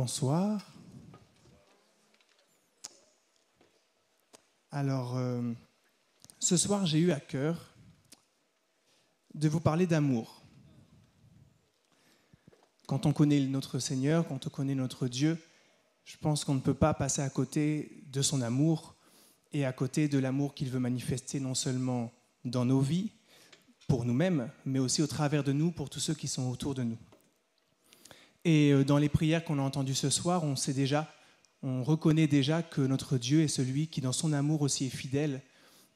Bonsoir. Alors, ce soir, j'ai eu à cœur de vous parler d'amour. Quand on connaît notre Seigneur, quand on connaît notre Dieu, je pense qu'on ne peut pas passer à côté de son amour et à côté de l'amour qu'il veut manifester non seulement dans nos vies, pour nous-mêmes, mais aussi au travers de nous, pour tous ceux qui sont autour de nous. Et dans les prières qu'on a entendues ce soir, on reconnaît déjà que notre Dieu est celui qui, dans son amour aussi, est fidèle.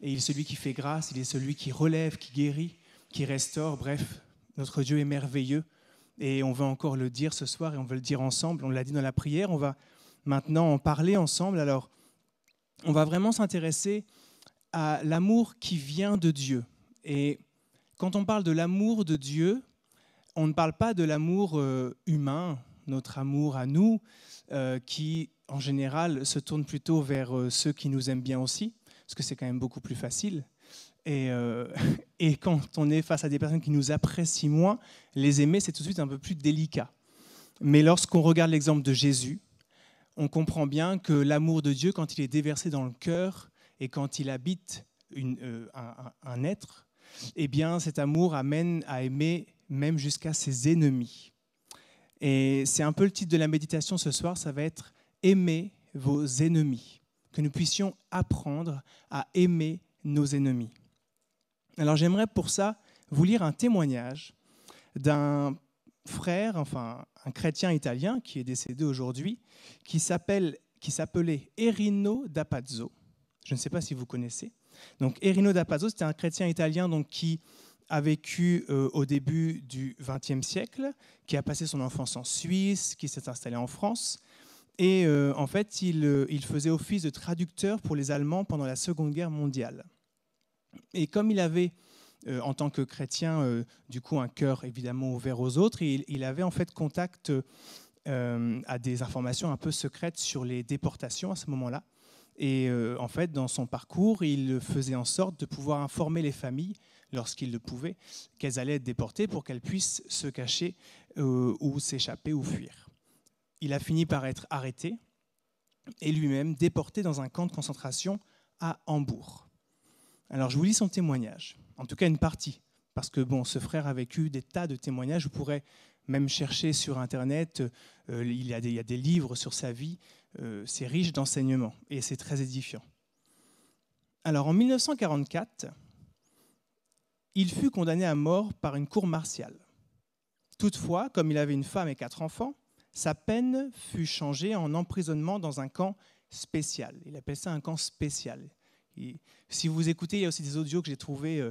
Et il est celui qui fait grâce, il est celui qui relève, qui guérit, qui restaure. Bref, notre Dieu est merveilleux. Et on veut encore le dire ce soir et on veut le dire ensemble. On l'a dit dans la prière, on va maintenant en parler ensemble. Alors, on va vraiment s'intéresser à l'amour qui vient de Dieu. Et quand on parle de l'amour de Dieu, on ne parle pas de l'amour humain, notre amour à nous, qui en général se tourne plutôt vers ceux qui nous aiment bien aussi, parce que c'est quand même beaucoup plus facile. Et quand on est face à des personnes qui nous apprécient moins, les aimer, c'est tout de suite un peu plus délicat. Mais lorsqu'on regarde l'exemple de Jésus, on comprend bien que l'amour de Dieu, quand il est déversé dans le cœur et quand il habite un être, eh bien cet amour amène à aimer même jusqu'à ses ennemis. Et c'est un peu le titre de la méditation ce soir, ça va être « Aimer vos ennemis », que nous puissions apprendre à aimer nos ennemis. Alors j'aimerais pour ça vous lire un témoignage d'un frère, enfin un chrétien italien qui est décédé aujourd'hui, qui s'appelait Erino d'Apazzo. Je ne sais pas si vous connaissez. Donc Erino d'Apazzo, c'était un chrétien italien donc, qui a vécu au début du XXe siècle, qui a passé son enfance en Suisse, qui s'est installé en France. Et en fait, il faisait office de traducteur pour les Allemands pendant la Seconde Guerre mondiale. Et comme il avait, en tant que chrétien, du coup, un cœur évidemment ouvert aux autres, il avait en fait contact à des informations un peu secrètes sur les déportations à ce moment-là. Et en fait, dans son parcours, il faisait en sorte de pouvoir informer les familles, lorsqu'il le pouvait, qu'elles allaient être déportées pour qu'elles puissent se cacher ou s'échapper ou fuir. Il a fini par être arrêté et lui-même déporté dans un camp de concentration à Hambourg. Alors, je vous lis son témoignage, en tout cas une partie, parce que bon, ce frère a vécu des tas de témoignages. Vous pourrez même chercher sur Internet, il y a des livres sur sa vie, c'est riche d'enseignements et c'est très édifiant. Alors, en 1944, il fut condamné à mort par une cour martiale. Toutefois, comme il avait une femme et 4 enfants, sa peine fut changée en emprisonnement dans un camp spécial. Il appelle ça un camp spécial. Et si vous écoutez, il y a aussi des audios que j'ai trouvés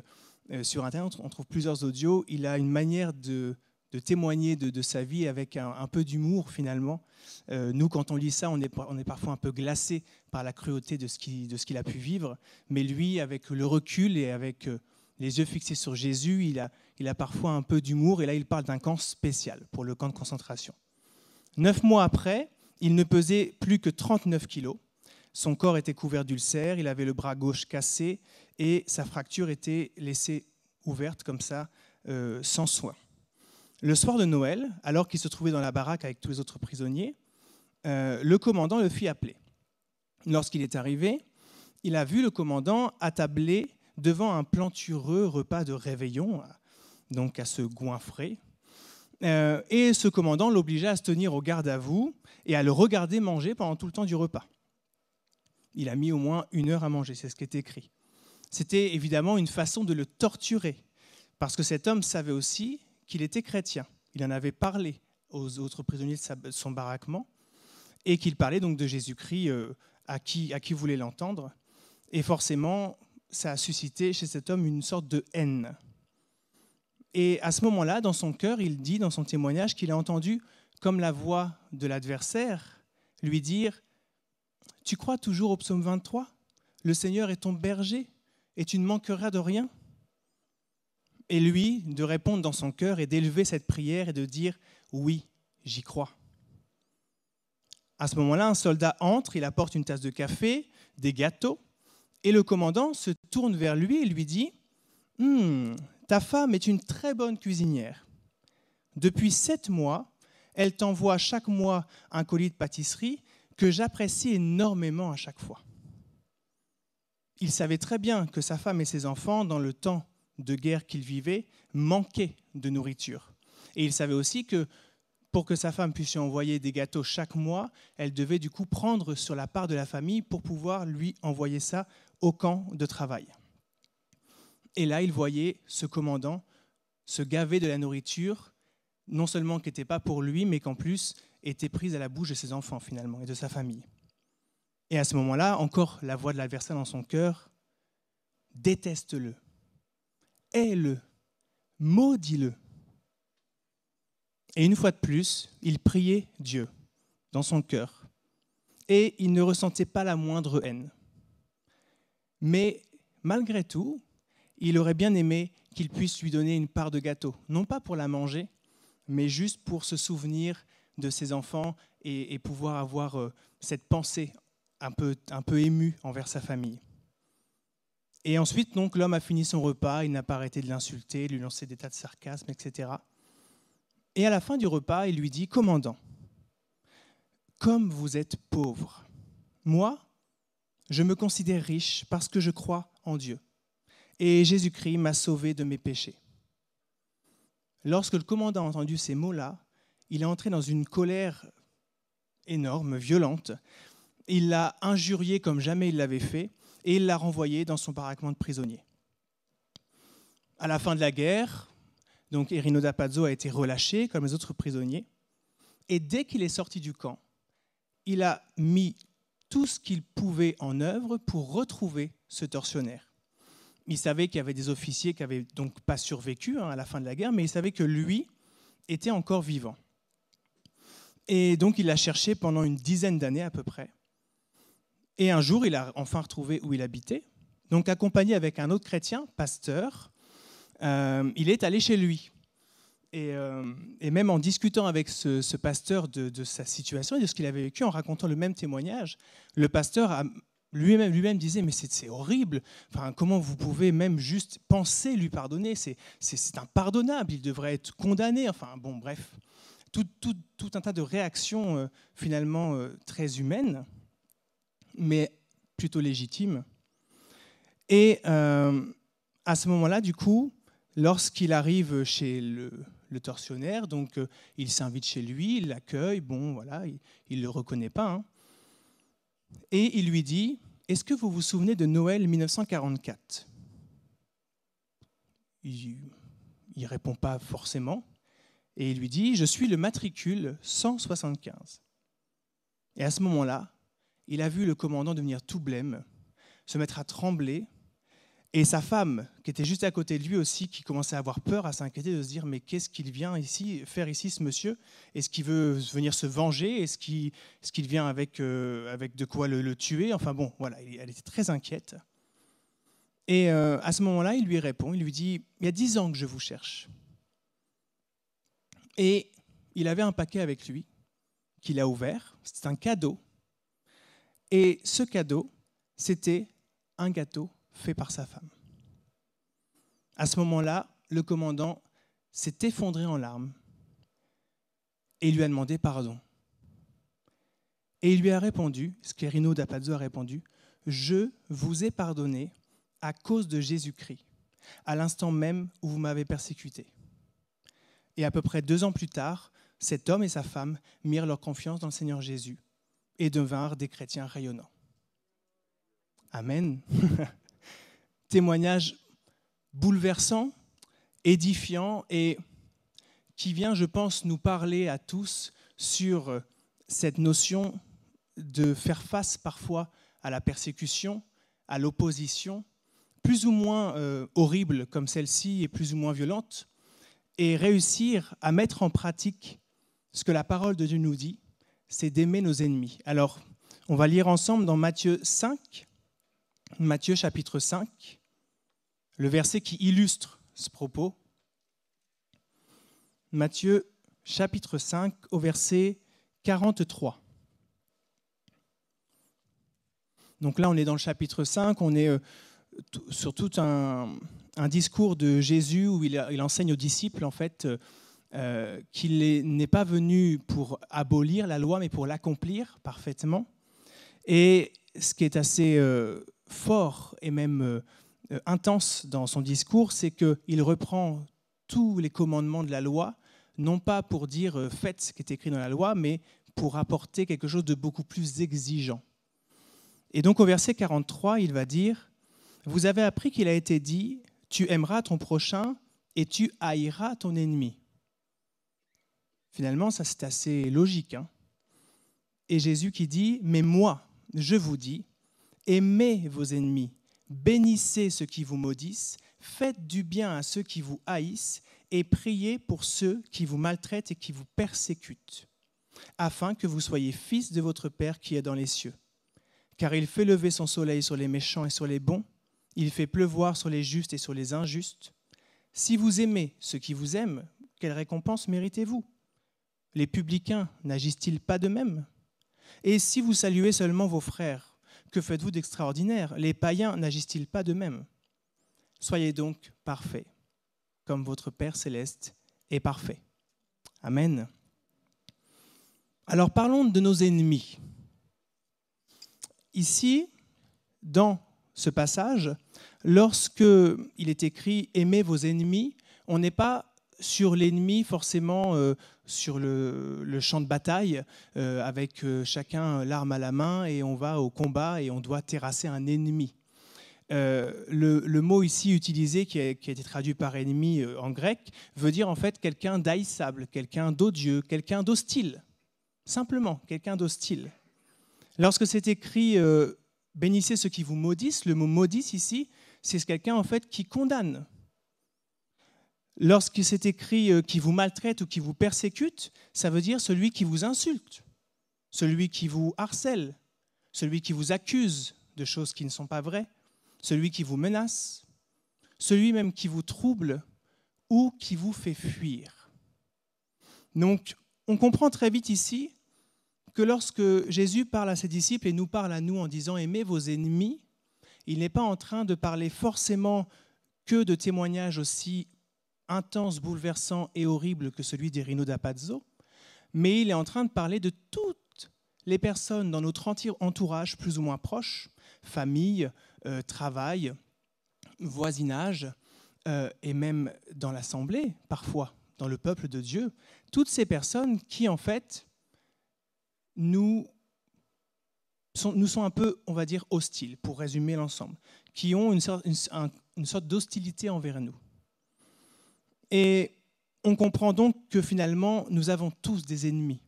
sur Internet, on trouve plusieurs audios. Il a une manière de témoigner de sa vie avec un peu d'humour finalement. Nous, quand on lit ça, on est parfois un peu glacé par la cruauté de ce qu'il a pu vivre. Mais lui, avec le recul et avec les yeux fixés sur Jésus, il a parfois un peu d'humour. Et là, il parle d'un camp spécial pour le camp de concentration. 9 mois après, il ne pesait plus que 39 kilos. Son corps était couvert d'ulcères, il avait le bras gauche cassé et sa fracture était laissée ouverte comme ça, sans soin. Le soir de Noël, alors qu'il se trouvait dans la baraque avec tous les autres prisonniers, le commandant le fit appeler. Lorsqu'il est arrivé, il a vu le commandant attablé devant un plantureux repas de réveillon, donc à se goinfrer. Et ce commandant l'obligea à se tenir au garde à vous et à le regarder manger pendant tout le temps du repas. Il a mis au moins 1 heure à manger, c'est ce qui est écrit. C'était évidemment une façon de le torturer, parce que cet homme savait aussi qu'il était chrétien. Il en avait parlé aux autres prisonniers de son baraquement, et qu'il parlait donc de Jésus-Christ à qui voulait l'entendre. Et forcément, ça a suscité chez cet homme une sorte de haine. Et à ce moment-là, dans son cœur, il dit dans son témoignage qu'il a entendu, comme la voix de l'adversaire, lui dire « Tu crois toujours au psaume 23 ? Le Seigneur est ton berger et tu ne manqueras de rien ?» Et lui, de répondre dans son cœur et d'élever cette prière et de dire « Oui, j'y crois ». À ce moment-là, un soldat entre, il apporte une tasse de café, des gâteaux, et le commandant se tourne vers lui et lui dit « Ta femme est une très bonne cuisinière. Depuis 7 mois, elle t'envoie chaque mois un colis de pâtisserie que j'apprécie énormément à chaque fois. Il savait très bien que sa femme et ses enfants, dans le temps de guerre qu'ils vivaient, manquaient de nourriture. Et il savait aussi que pour que sa femme puisse lui envoyer des gâteaux chaque mois, elle devait du coup prendre sur la part de la famille pour pouvoir lui envoyer ça au camp de travail. Et là, il voyait ce commandant se gaver de la nourriture, non seulement qui n'était pas pour lui, mais qu'en plus était prise à la bouche de ses enfants finalement et de sa famille. Et à ce moment-là, encore la voix de l'adversaire dans son cœur, déteste-le, hais-le, maudis-le. Et une fois de plus, il priait Dieu dans son cœur. Et il ne ressentait pas la moindre haine. Mais malgré tout, il aurait bien aimé qu'il puisse lui donner une part de gâteau. Non pas pour la manger, mais juste pour se souvenir de ses enfants et pouvoir avoir cette pensée un peu émue envers sa famille. Et ensuite, donc, l'homme a fini son repas, il n'a pas arrêté de l'insulter, de lui lancer des tas de sarcasmes, etc. Et à la fin du repas, il lui dit « Commandant, comme vous êtes pauvre, moi, je me considère riche parce que je crois en Dieu. Et Jésus-Christ m'a sauvé de mes péchés. » Lorsque le commandant a entendu ces mots-là, il est entré dans une colère énorme, violente. Il l'a injurié comme jamais il l'avait fait et il l'a renvoyé dans son baraquement de prisonnier. À la fin de la guerre, donc Erino da Pazzo a été relâché comme les autres prisonniers. Et dès qu'il est sorti du camp, il a mis tout ce qu'il pouvait en œuvre pour retrouver ce tortionnaire. Il savait qu'il y avait des officiers qui n'avaient donc pas survécu à la fin de la guerre, mais il savait que lui était encore vivant. Et donc il l'a cherché pendant une dizaine d'années à peu près. Et un jour, il a enfin retrouvé où il habitait. Donc accompagné avec un autre chrétien, pasteur, il est allé chez lui. Et même en discutant avec ce pasteur de sa situation et de ce qu'il avait vécu, en racontant le même témoignage, le pasteur lui-même disait « mais c'est horrible, enfin, comment vous pouvez même juste penser lui pardonner, c'est impardonnable, il devrait être condamné ». Enfin bon, bref, tout un tas de réactions finalement très humaines, mais plutôt légitimes. Et à ce moment-là, du coup, lorsqu'il arrive chez le tortionnaire, donc il s'invite chez lui, il l'accueille, bon voilà, il ne le reconnaît pas, hein. Et il lui dit « Est-ce que vous vous souvenez de Noël 1944 ?» Il ne répond pas forcément. Et il lui dit « Je suis le matricule 175 ». Et à ce moment-là, il a vu le commandant devenir tout blême, se mettre à trembler. Et sa femme, qui était juste à côté de lui aussi, qui commençait à avoir peur, à s'inquiéter, de se dire « Mais qu'est-ce qu'il vient faire ici, ce monsieur ? Est-ce qu'il veut venir se venger ? Est-ce qu'il vient avec de quoi le tuer ?» Enfin bon, voilà, elle était très inquiète. Et à ce moment-là, il lui répond, il lui dit « Il y a 10 ans que je vous cherche. » Et il avait un paquet avec lui qu'il a ouvert. C'était un cadeau. Et ce cadeau, c'était un gâteau fait par sa femme. À ce moment-là, le commandant s'est effondré en larmes et il lui a demandé pardon. Et il lui a répondu, ce qu'Erino da Pazzo a répondu, « Je vous ai pardonné à cause de Jésus-Christ, à l'instant même où vous m'avez persécuté. » Et à peu près 2 ans plus tard, cet homme et sa femme mirent leur confiance dans le Seigneur Jésus et devinrent des chrétiens rayonnants. Amen. Témoignage bouleversant, édifiant et qui vient, je pense, nous parler à tous sur cette notion de faire face parfois à la persécution, à l'opposition, plus ou moins horrible comme celle-ci et plus ou moins violente, et réussir à mettre en pratique ce que la parole de Dieu nous dit, c'est d'aimer nos ennemis. Alors, on va lire ensemble dans Matthieu 5, Matthieu chapitre 5, le verset qui illustre ce propos. Matthieu chapitre 5 au verset 43. Donc là, on est dans le chapitre 5, on est sur tout un discours de Jésus où il enseigne aux disciples en fait qu'il n'est pas venu pour abolir la loi, mais pour l'accomplir parfaitement. Et ce qui est assez fort et même intense dans son discours, c'est qu'il reprend tous les commandements de la loi, non pas pour dire faites ce qui est écrit dans la loi, mais pour apporter quelque chose de beaucoup plus exigeant. Et donc au verset 43, il va dire « Vous avez appris qu'il a été dit, tu aimeras ton prochain et tu haïras ton ennemi. » Finalement, ça c'est assez logique. Et Jésus qui dit « Mais moi, je vous dis, aimez vos ennemis, bénissez ceux qui vous maudissent, faites du bien à ceux qui vous haïssent et priez pour ceux qui vous maltraitent et qui vous persécutent, afin que vous soyez fils de votre Père qui est dans les cieux. Car il fait lever son soleil sur les méchants et sur les bons, il fait pleuvoir sur les justes et sur les injustes. Si vous aimez ceux qui vous aiment, quelle récompense méritez-vous ? Les publicains n'agissent-ils pas de même ? Et si vous saluez seulement vos frères, que faites-vous d'extraordinaire ? Les païens n'agissent-ils pas de même ? Soyez donc parfaits, comme votre Père céleste est parfait. Amen. Alors parlons de nos ennemis. Ici, dans ce passage, lorsqu'il est écrit « Aimez vos ennemis », on n'est pas sur l'ennemi forcément sur le champ de bataille avec chacun l'arme à la main et on va au combat et on doit terrasser un ennemi. Le mot ici utilisé, qui a été traduit par ennemi en grec, veut dire en fait quelqu'un d'haïssable, quelqu'un d'odieux, quelqu'un d'hostile. Simplement, quelqu'un d'hostile. Lorsque c'est écrit « bénissez ceux qui vous maudissent », le mot « maudissent » ici, c'est quelqu'un en fait qui condamne. Lorsque c'est écrit « qui vous maltraite » ou « qui vous persécute », ça veut dire celui qui vous insulte, celui qui vous harcèle, celui qui vous accuse de choses qui ne sont pas vraies, celui qui vous menace, celui même qui vous trouble ou qui vous fait fuir. Donc, on comprend très vite ici que lorsque Jésus parle à ses disciples et nous parle à nous en disant « aimez vos ennemis », il n'est pas en train de parler forcément que de témoignages aussi intense, bouleversant et horrible que celui d'Erino d'Apazzo, mais il est en train de parler de toutes les personnes dans notre entourage plus ou moins proche, famille, travail, voisinage, et même dans l'Assemblée, parfois, dans le peuple de Dieu, toutes ces personnes qui, en fait, nous sont un peu, on va dire, hostiles, pour résumer l'ensemble, qui ont une sorte d'hostilité envers nous. Et on comprend donc que finalement, nous avons tous des ennemis,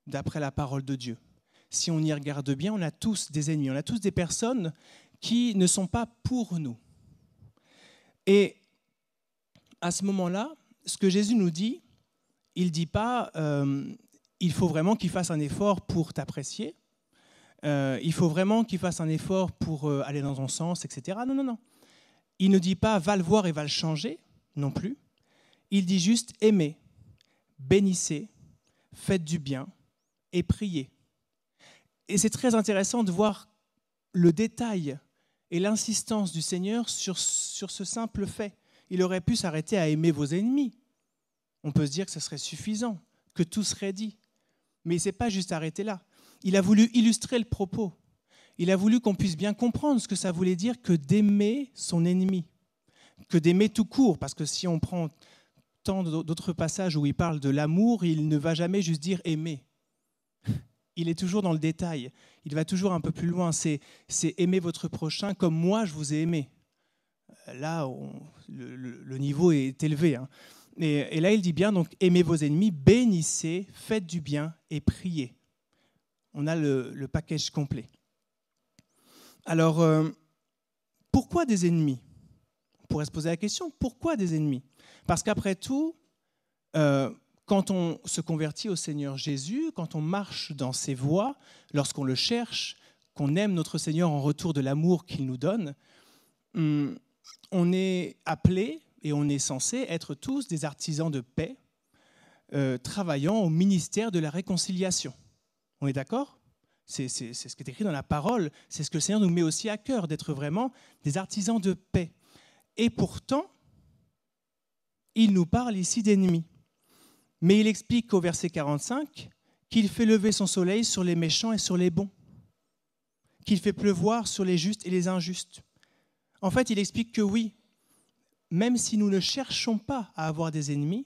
d'après la parole de Dieu. Si on y regarde bien, on a tous des ennemis, on a tous des personnes qui ne sont pas pour nous. Et à ce moment-là, ce que Jésus nous dit, il ne dit pas il faut vraiment qu'il fasse un effort pour t'apprécier, il faut vraiment qu'il fasse un effort pour aller dans ton sens, etc. Non, non, non. Il ne dit pas va le voir et va le changer, non plus. Il dit juste aimez, bénissez, faites du bien et priez. Et c'est très intéressant de voir le détail et l'insistance du Seigneur sur ce simple fait. Il aurait pu s'arrêter à aimer vos ennemis. On peut se dire que ce serait suffisant, que tout serait dit. Mais il ne s'est pas juste arrêté là. Il a voulu illustrer le propos. Il a voulu qu'on puisse bien comprendre ce que ça voulait dire que d'aimer son ennemi, que d'aimer tout court, parce que si on prend tant d'autres passages où il parle de l'amour, il ne va jamais juste dire aimer. Il est toujours dans le détail. Il va toujours un peu plus loin. C'est aimer votre prochain comme moi je vous ai aimé. Là, le niveau est élevé. Hein. Et là, il dit bien, donc, aimez vos ennemis, bénissez, faites du bien et priez. On a le package complet. Alors, pourquoi des ennemis ? On pourrait se poser la question, pourquoi des ennemis ? Parce qu'après tout, quand on se convertit au Seigneur Jésus, quand on marche dans ses voies, lorsqu'on le cherche, qu'on aime notre Seigneur en retour de l'amour qu'il nous donne, on est appelé et on est censé être tous des artisans de paix, travaillant au ministère de la réconciliation. On est d'accord ? C'est ce qui est écrit dans la parole, c'est ce que le Seigneur nous met aussi à cœur, d'être vraiment des artisans de paix. Et pourtant, il nous parle ici d'ennemis. Mais il explique au verset 45 qu'il fait lever son soleil sur les méchants et sur les bons, qu'il fait pleuvoir sur les justes et les injustes. En fait, il explique que oui, même si nous ne cherchons pas à avoir des ennemis,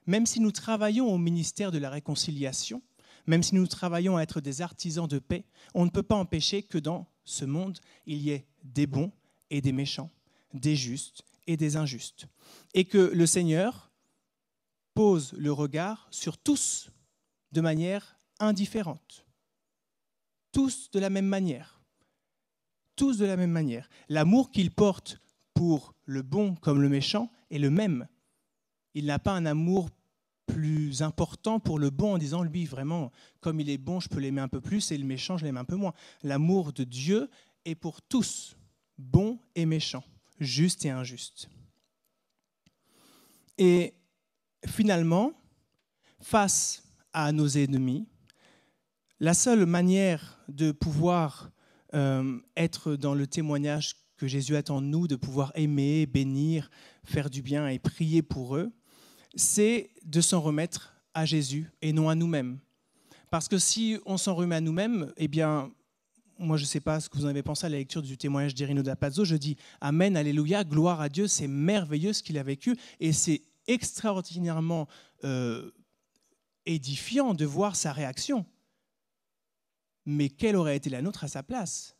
même si nous travaillons au ministère de la réconciliation, même si nous travaillons à être des artisans de paix, on ne peut pas empêcher que dans ce monde, il y ait des bons et des méchants, des justes et des injustes. Et que le Seigneur pose le regard sur tous de manière indifférente. Tous de la même manière. Tous de la même manière. L'amour qu'il porte pour le bon comme le méchant est le même. Il n'a pas un amour plus important pour le bon en disant, lui, vraiment, comme il est bon, je peux l'aimer un peu plus, et le méchant, je l'aime un peu moins. L'amour de Dieu est pour tous, bons et méchants, justes et injustes. Et finalement, face à nos ennemis, la seule manière de pouvoir être dans le témoignage que Jésus attend de nous, de pouvoir aimer, bénir, faire du bien et prier pour eux, c'est de s'en remettre à Jésus et non à nous-mêmes. Parce que si on s'en remet à nous-mêmes, eh bien, moi je ne sais pas ce que vous en avez pensé à la lecture du témoignage d'Irino D'Apazzo, je dis Amen, Alléluia, gloire à Dieu, c'est merveilleux ce qu'il a vécu et c'est extraordinairement édifiant de voir sa réaction. Mais quelle aurait été la nôtre à sa place ?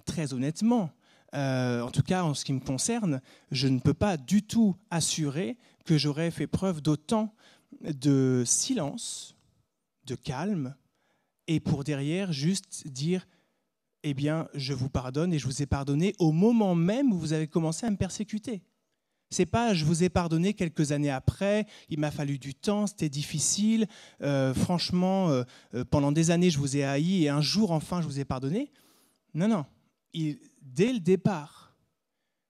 Très honnêtement, en tout cas en ce qui me concerne, je ne peux pas du tout assurer que j'aurais fait preuve d'autant de silence, de calme, et pour derrière juste dire « Eh bien, je vous pardonne et je vous ai pardonné au moment même où vous avez commencé à me persécuter ». C'est pas « je vous ai pardonné quelques années après, il m'a fallu du temps, c'était difficile, franchement, pendant des années je vous ai haï et un jour enfin je vous ai pardonné ». Non, non. Dès le départ,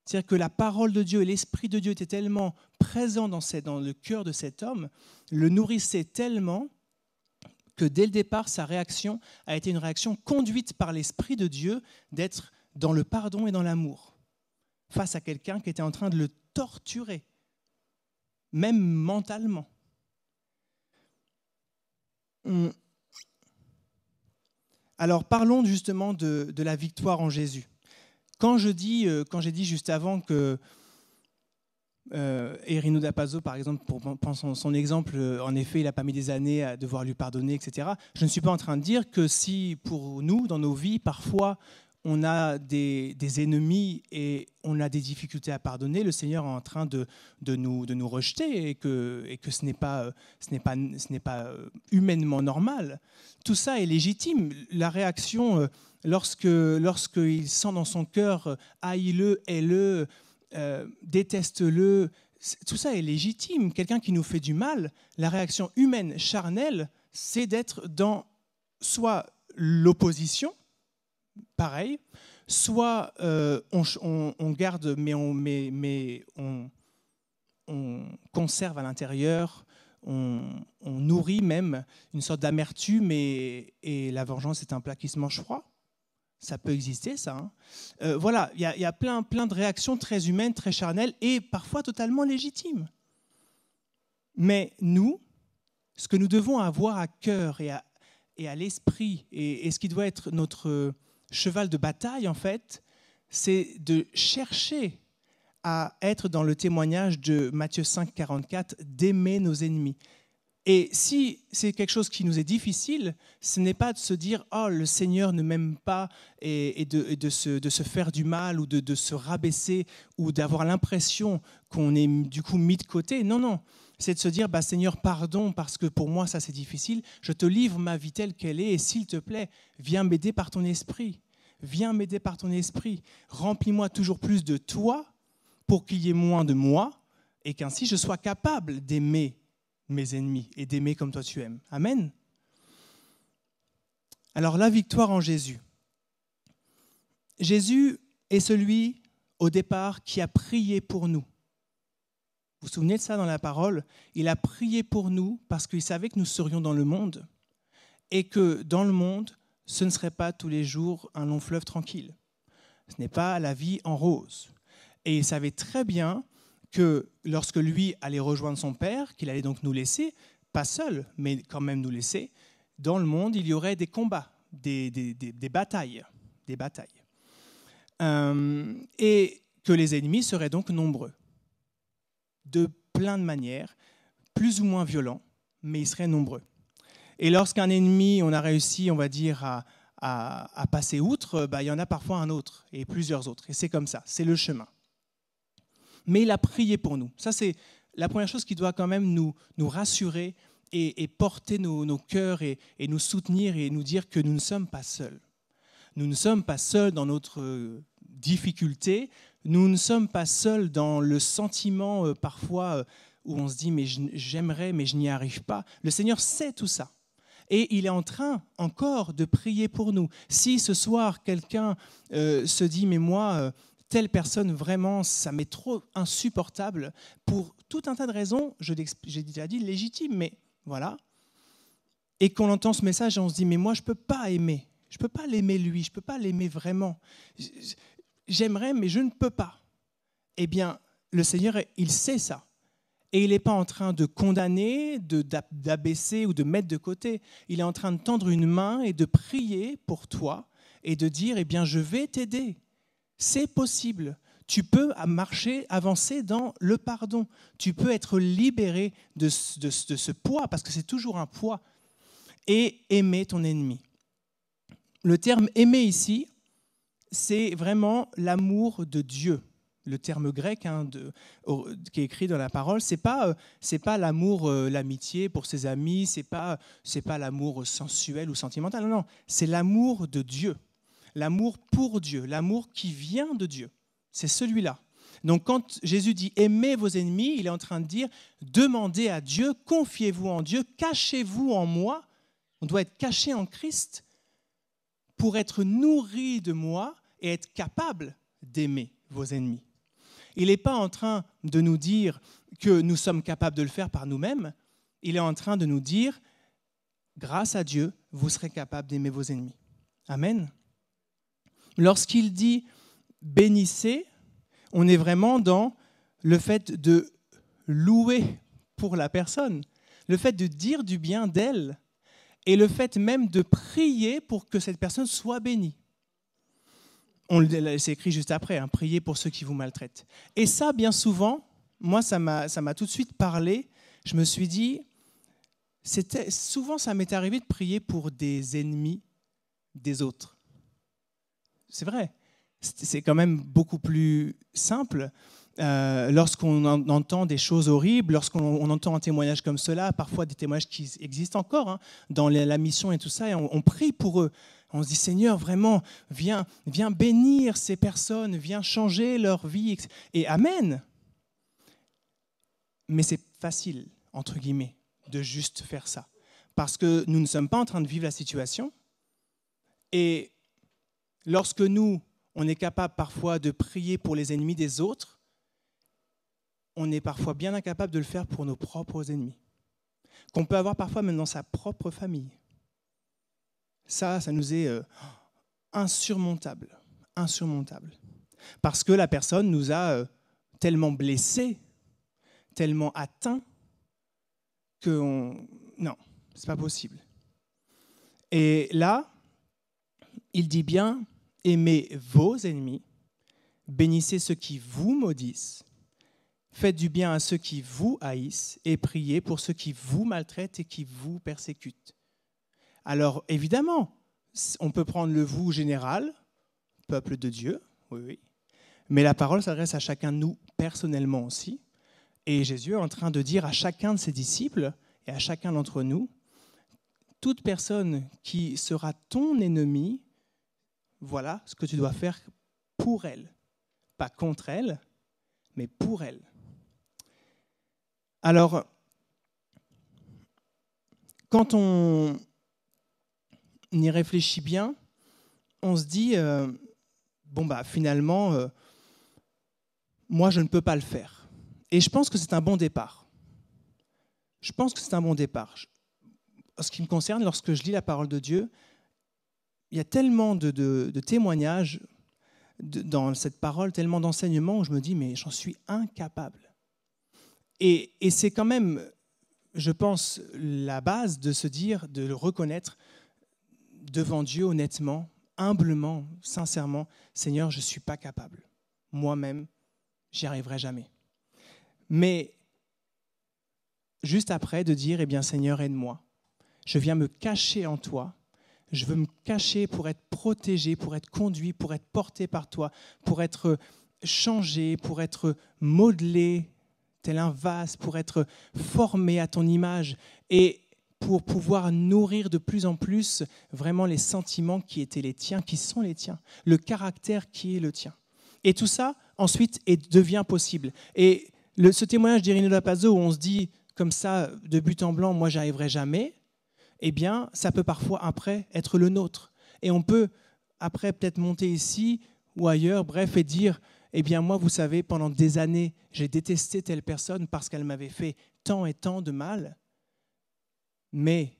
c'est-à-dire que la parole de Dieu et l'Esprit de Dieu étaient tellement présents dans le cœur de cet homme, le nourrissaient tellement que dès le départ, sa réaction a été une réaction conduite par l'Esprit de Dieu d'être dans le pardon et dans l'amour, face à quelqu'un qui était en train de le torturer, même mentalement. Alors parlons justement de la victoire en Jésus. Quand j'ai dit juste avant que Irino D'Apazzo, par exemple, pour prendre son exemple, en effet, il n'a pas mis des années à devoir lui pardonner, etc. Je ne suis pas en train de dire que si pour nous, dans nos vies, parfois, on a des ennemis et on a des difficultés à pardonner, le Seigneur est en train de nous rejeter et que ce n'est pas humainement normal. Tout ça est légitime. La réaction, lorsqu'il sent dans son cœur « haïs-le, hais-le », déteste-le, tout ça est légitime. Quelqu'un qui nous fait du mal, la réaction humaine charnelle, c'est d'être dans soit l'opposition, pareil, soit on garde, mais on conserve à l'intérieur, on nourrit même une sorte d'amertume et la vengeance est un plat qui se mange froid. Ça peut exister, ça. Voilà, il y a plein de réactions très humaines, très charnelles et parfois totalement légitimes. Mais nous, ce que nous devons avoir à cœur et à l'esprit, et ce qui doit être notre cheval de bataille, en fait, c'est de chercher à être dans le témoignage de Matthieu 5, 44, d'aimer nos ennemis. Et si c'est quelque chose qui nous est difficile, ce n'est pas de se dire « Oh, le Seigneur ne m'aime pas » et de se faire du mal ou de se rabaisser ou d'avoir l'impression qu'on est du coup mis de côté. Non, non. C'est de se dire « Seigneur, pardon, parce que pour moi, ça c'est difficile. Je te livre ma vie telle qu'elle est et s'il te plaît, viens m'aider par ton esprit. Viens m'aider par ton esprit. Remplis-moi toujours plus de toi pour qu'il y ait moins de moi et qu'ainsi je sois capable d'aimer mes ennemis et d'aimer comme toi tu aimes. » Amen. Alors la victoire en Jésus. Jésus est celui, au départ, qui a prié pour nous. Vous vous souvenez de ça dans la parole ? Il a prié pour nous parce qu'il savait que nous serions dans le monde et que dans le monde, ce ne serait pas tous les jours un long fleuve tranquille. Ce n'est pas la vie en rose. Et il savait très bien que lorsque lui allait rejoindre son Père, qu'il allait donc nous laisser, pas seul, mais quand même nous laisser, dans le monde, il y aurait des combats, des batailles. Des batailles. Et que les ennemis seraient donc nombreux, de plein de manières, plus ou moins violents, mais ils seraient nombreux. Et lorsqu'un ennemi, on a réussi, on va dire, à passer outre, il y en a parfois un autre, et plusieurs autres. Et c'est comme ça, c'est le chemin. Mais il a prié pour nous. Ça, c'est la première chose qui doit quand même nous rassurer et porter nos cœurs et nous soutenir et nous dire que nous ne sommes pas seuls. Nous ne sommes pas seuls dans notre difficulté. Nous ne sommes pas seuls dans le sentiment parfois où on se dit « mais j'aimerais, mais je n'y arrive pas ». Le Seigneur sait tout ça. Et il est en train encore de prier pour nous. Si ce soir, quelqu'un se dit « mais moi… telle personne, vraiment, ça m'est trop insupportable pour tout un tas de raisons, j'ai déjà dit légitimes, mais voilà. Et qu'on entend ce message et on se dit, mais moi, je ne peux pas aimer. Je ne peux pas l'aimer lui, je ne peux pas l'aimer vraiment. J'aimerais, mais je ne peux pas. Eh bien, le Seigneur, il sait ça. Et il n'est pas en train de condamner, d'abaisser ou de mettre de côté. Il est en train de tendre une main et de prier pour toi et de dire, eh bien, je vais t'aider. C'est possible. Tu peux marcher, avancer dans le pardon. Tu peux être libéré de ce poids, parce que c'est toujours un poids, et aimer ton ennemi. Le terme « aimer » ici, c'est vraiment l'amour de Dieu. Le terme grec qui est écrit dans la parole, c'est pas l'amour, l'amitié pour ses amis, c'est pas l'amour sensuel ou sentimental. Non, non, c'est l'amour de Dieu. L'amour pour Dieu, l'amour qui vient de Dieu. C'est celui-là. Donc quand Jésus dit « aimez vos ennemis », il est en train de dire « demandez à Dieu, confiez-vous en Dieu, cachez-vous en moi ». On doit être caché en Christ pour être nourri de moi et être capable d'aimer vos ennemis. Il n'est pas en train de nous dire que nous sommes capables de le faire par nous-mêmes. Il est en train de nous dire « grâce à Dieu, vous serez capables d'aimer vos ennemis ». Amen. Lorsqu'il dit « bénissez », on est vraiment dans le fait de louer pour la personne, le fait de dire du bien d'elle et le fait même de prier pour que cette personne soit bénie. C'est écrit juste après, hein, priez pour ceux qui vous maltraitent. Et ça, bien souvent, moi, ça m'a tout de suite parlé. Je me suis dit, souvent ça m'est arrivé de prier pour des ennemis des autres. C'est vrai, c'est quand même beaucoup plus simple lorsqu'on entend des choses horribles, lorsqu'on entend un témoignage comme cela, parfois des témoignages qui existent encore hein, dans la mission et tout ça, et on prie pour eux. On se dit, Seigneur, vraiment, viens bénir ces personnes, viens changer leur vie, et Amen. Mais c'est facile, entre guillemets, de juste faire ça, parce que nous ne sommes pas en train de vivre la situation, et lorsque nous, on est capable parfois de prier pour les ennemis des autres, on est parfois bien incapable de le faire pour nos propres ennemis, qu'on peut avoir parfois même dans sa propre famille. Ça nous est insurmontable, parce que la personne nous a tellement blessés, tellement atteints, que non, c'est pas possible. Et là, il dit bien, aimez vos ennemis, bénissez ceux qui vous maudissent, faites du bien à ceux qui vous haïssent et priez pour ceux qui vous maltraitent et qui vous persécutent. Alors, évidemment, on peut prendre le vous général, peuple de Dieu, oui, mais la parole s'adresse à chacun de nous personnellement aussi. Et Jésus est en train de dire à chacun de ses disciples et à chacun d'entre nous, toute personne qui sera ton ennemi, voilà ce que tu dois faire pour elle. Pas contre elle, mais pour elle. Alors, quand on y réfléchit bien, on se dit, finalement, moi je ne peux pas le faire. Et je pense que c'est un bon départ. En ce qui me concerne, lorsque je lis la parole de Dieu, il y a tellement de témoignages dans cette parole, tellement d'enseignements où je me dis, mais j'en suis incapable. Et c'est quand même, je pense, la base de se dire, de le reconnaître devant Dieu honnêtement, humblement, sincèrement, Seigneur, je ne suis pas capable. Moi-même, j'y arriverai jamais. Mais juste après, de dire, eh bien Seigneur, aide-moi. Je viens me cacher en toi. Je veux me cacher pour être protégé, pour être conduit, pour être porté par toi, pour être changé, pour être modelé tel un vase, pour être formé à ton image et pour pouvoir nourrir de plus en plus vraiment les sentiments qui étaient les tiens, qui sont les tiens, le caractère qui est le tien. Et tout ça, ensuite, devient possible. Et ce témoignage d'Irino Lapazo où on se dit comme ça, de but en blanc, moi, j'arriverai jamais, eh bien, ça peut parfois, après, être le nôtre. Et on peut, après, peut-être monter ici ou ailleurs, bref, et dire, eh bien, moi, vous savez, pendant des années, j'ai détesté telle personne parce qu'elle m'avait fait tant et tant de mal. Mais,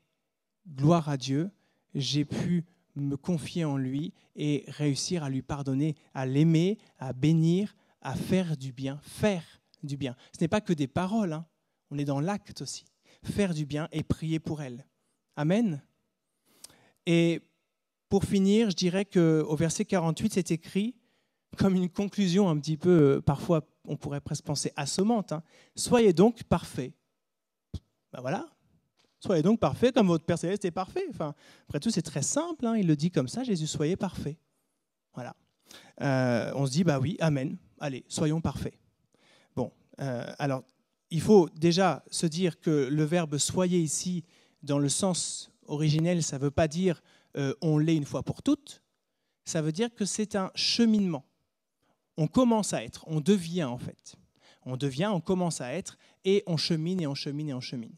gloire à Dieu, j'ai pu me confier en lui et réussir à lui pardonner, à l'aimer, à bénir, à faire du bien. Faire du bien. Ce n'est pas que des paroles, hein. On est dans l'acte aussi. Faire du bien et prier pour elle. Amen. Et pour finir, je dirais qu'au verset 48, c'est écrit comme une conclusion un petit peu, parfois on pourrait presque penser assommante. Hein. Soyez donc parfaits. Ben voilà. Soyez donc parfaits comme votre Père Céleste est parfait. Enfin, après tout, c'est très simple. Hein. Il le dit comme ça, Jésus, soyez parfaits. Voilà. On se dit, bah oui, amen. Allez, soyons parfaits. Bon, alors, il faut déjà se dire que le verbe « soyez » ici, dans le sens originel, ça ne veut pas dire on l'est une fois pour toutes. Ça veut dire que c'est un cheminement. On commence à être, on devient en fait. On devient, on commence à être, et on chemine, et on chemine, et on chemine.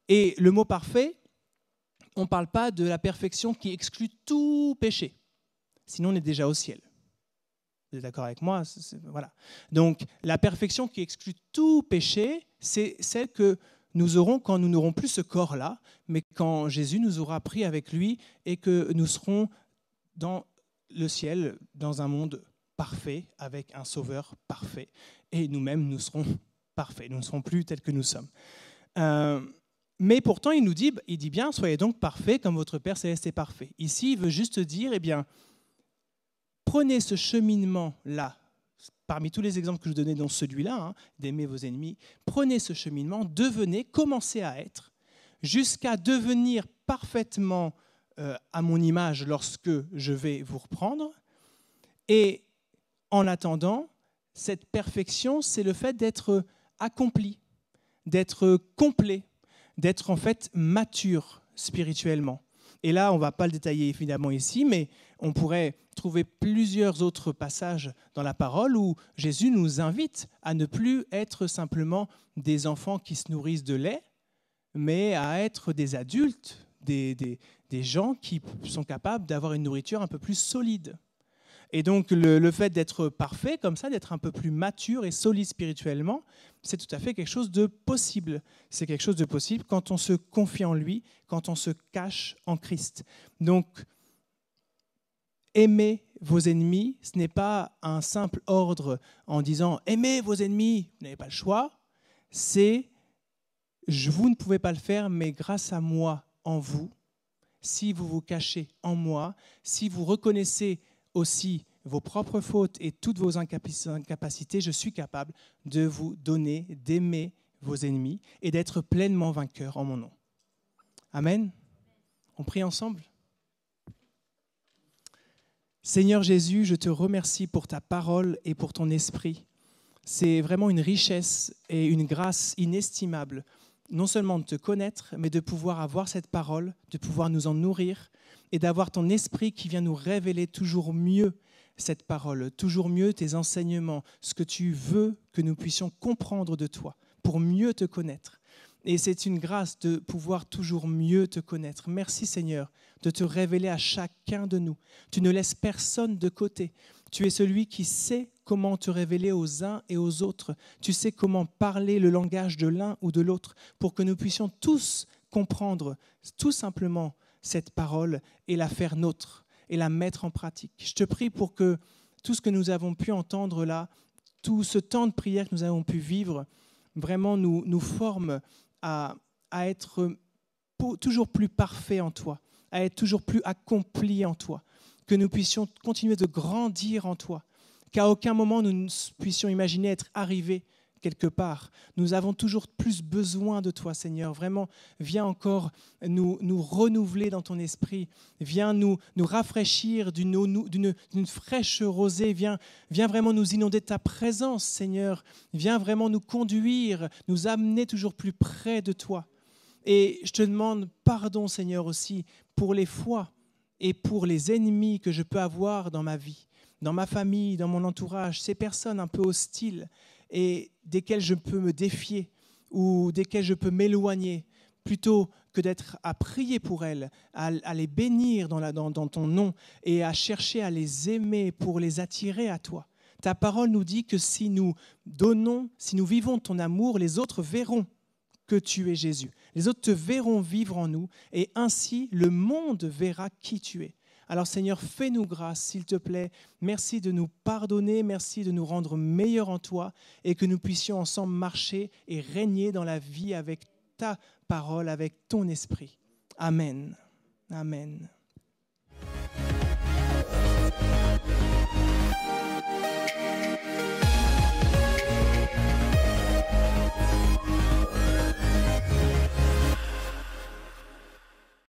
Et le mot parfait, on ne parle pas de la perfection qui exclut tout péché. Sinon, on est déjà au ciel. Vous êtes d'accord avec moi? Voilà. Donc, la perfection qui exclut tout péché, c'est celle que nous aurons quand nous n'aurons plus ce corps-là, mais quand Jésus nous aura pris avec lui et que nous serons dans le ciel, dans un monde parfait, avec un sauveur parfait. Et nous-mêmes, nous serons parfaits. Nous ne serons plus tels que nous sommes. Mais pourtant, il dit bien, soyez donc parfaits comme votre Père Céleste est parfait. Ici, il veut juste dire, eh bien, prenez ce cheminement-là, parmi tous les exemples que je donnais dans celui-là, hein, d'aimer vos ennemis, prenez ce cheminement, commencez à être, jusqu'à devenir parfaitement à mon image lorsque je vais vous reprendre. Et en attendant, cette perfection, c'est le fait d'être accompli, d'être complet, d'être en fait mature spirituellement. Et là, on ne va pas le détailler évidemment ici, mais on pourrait trouver plusieurs autres passages dans la parole où Jésus nous invite à ne plus être simplement des enfants qui se nourrissent de lait, mais à être des adultes, des gens qui sont capables d'avoir une nourriture un peu plus solide. Et donc le fait d'être parfait comme ça, d'être un peu plus mature et solide spirituellement, c'est tout à fait quelque chose de possible. C'est quelque chose de possible quand on se confie en lui, quand on se cache en Christ. Donc, aimez vos ennemis, ce n'est pas un simple ordre en disant « aimez vos ennemis », vous n'avez pas le choix. C'est « vous ne pouvez pas le faire, mais grâce à moi en vous, si vous vous cachez en moi, si vous reconnaissez aussi vos propres fautes et toutes vos incapacités, je suis capable de vous donner, d'aimer vos ennemis et d'être pleinement vainqueur en mon nom. » Amen. On prie ensemble. Seigneur Jésus, je te remercie pour ta parole et pour ton esprit. C'est vraiment une richesse et une grâce inestimable, non seulement de te connaître, mais de pouvoir avoir cette parole, de pouvoir nous en nourrir et d'avoir ton esprit qui vient nous révéler toujours mieux cette parole, toujours mieux tes enseignements, ce que tu veux que nous puissions comprendre de toi pour mieux te connaître. Et c'est une grâce de pouvoir toujours mieux te connaître. Merci Seigneur de te révéler à chacun de nous. Tu ne laisses personne de côté. Tu es celui qui sait comment te révéler aux uns et aux autres. Tu sais comment parler le langage de l'un ou de l'autre pour que nous puissions tous comprendre tout simplement cette parole et la faire nôtre et la mettre en pratique. Je te prie pour que tout ce que nous avons pu entendre là, tout ce temps de prière que nous avons pu vivre vraiment nous forme à être toujours plus parfaits en toi, à être toujours plus accomplis en toi, que nous puissions continuer de grandir en toi, qu'à aucun moment nous ne puissions imaginer être arrivés quelque part. Nous avons toujours plus besoin de toi, Seigneur. Vraiment, viens encore nous renouveler dans ton esprit. Viens nous rafraîchir d'une fraîche rosée. Viens vraiment nous inonder de ta présence, Seigneur. Viens vraiment nous conduire, nous amener toujours plus près de toi. Et je te demande pardon, Seigneur, aussi pour les fois et pour les ennemis que je peux avoir dans ma vie, dans ma famille, dans mon entourage, ces personnes un peu hostiles et desquelles je peux me défier ou desquelles je peux m'éloigner, plutôt que d'être à prier pour elles, à les bénir dans ton nom et à chercher à les aimer pour les attirer à toi. Ta parole nous dit que si nous vivons ton amour, les autres verront que tu es Jésus. Les autres te verront vivre en nous et ainsi le monde verra qui tu es. Alors Seigneur, fais-nous grâce, s'il te plaît. Merci de nous pardonner, merci de nous rendre meilleurs en toi et que nous puissions ensemble marcher et régner dans la vie avec ta parole, avec ton esprit. Amen. Amen.